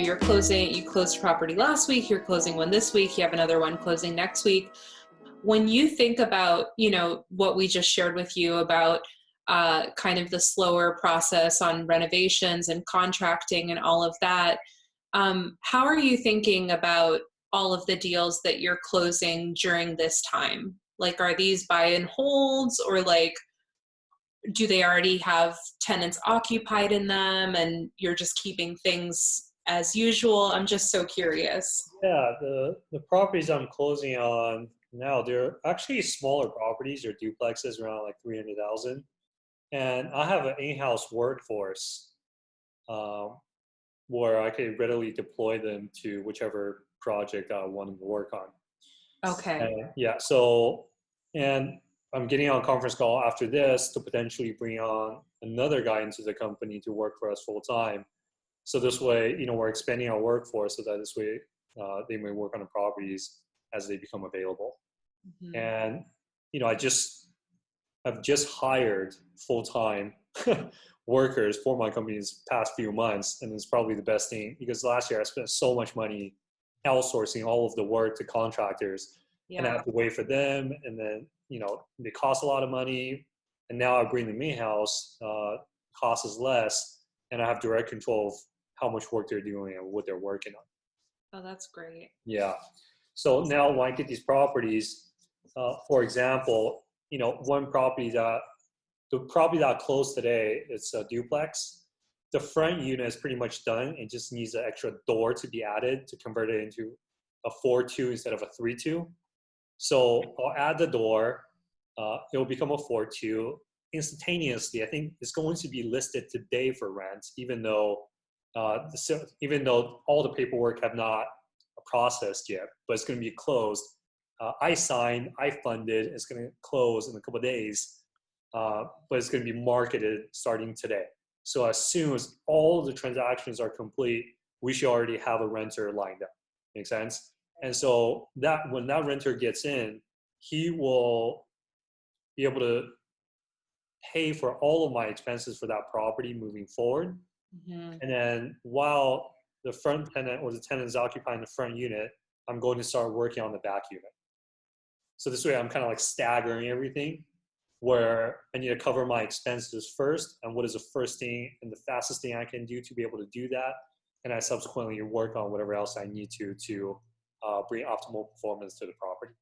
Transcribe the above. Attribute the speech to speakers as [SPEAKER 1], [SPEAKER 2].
[SPEAKER 1] you're closing, you closed a property last week, you're closing one this week, you have another one closing next week. When you think about, what we just shared with you about kind of the slower process on renovations and contracting and all of that, how are you thinking about all of the deals that you're closing during this time? Like, are these buy and holds, or like, do they already have tenants occupied in them and you're just keeping things as usual? I'm just so curious.
[SPEAKER 2] Yeah, the properties I'm closing on now, they're actually smaller properties. They're duplexes around like 300,000. And I have an in-house workforce um, where I could readily deploy them to whichever project I want them to work on.
[SPEAKER 1] Okay.
[SPEAKER 2] Yeah, so, and I'm getting on a conference call after this to potentially bring on another guy into the company to work for us full time. So this way, we're expanding our workforce so that this way they may work on the properties as they become available.
[SPEAKER 1] Mhm.
[SPEAKER 2] And, I've just hired full-time workers for my company these past few months. And it's probably the best thing because last year I spent so much money outsourcing all of the work to contractors and I
[SPEAKER 1] Yeah.
[SPEAKER 2] have to wait for them. And then, they cost a lot of money. And now I bring them in-house, cost is less, and I have direct control of how much work they're doing and what they're working on.
[SPEAKER 1] Oh, that's great.
[SPEAKER 2] Yeah. So now when I get these properties, for example, one property the property that I closed today, it's a duplex. The front unit is pretty much done. It just needs an extra door to be added to convert it into a 4-2 instead of a 3-2. So I'll add the door. It will become a 4-2 instantaneously. I think it's going to be listed today for rent, even though all the paperwork have not processed yet, but it's going to be closed. I signed, I funded. It's going to close in a couple of days, but it's going to be marketed starting today. So as soon as all the transactions are complete, we should already have a renter lined up. Make sense? And so that when that renter gets in, he will be able to pay for all of my expenses for that property moving forward.
[SPEAKER 1] Hmm.
[SPEAKER 2] And then while the front tenant or the tenant is occupying the front unit, I'm going to start working on the back unit. So this way I'm kind of like staggering everything where I need to cover my expenses first and what is the first thing and the fastest thing I can do to be able to do that. And I subsequently work on whatever else I need to bring optimal performance to the property.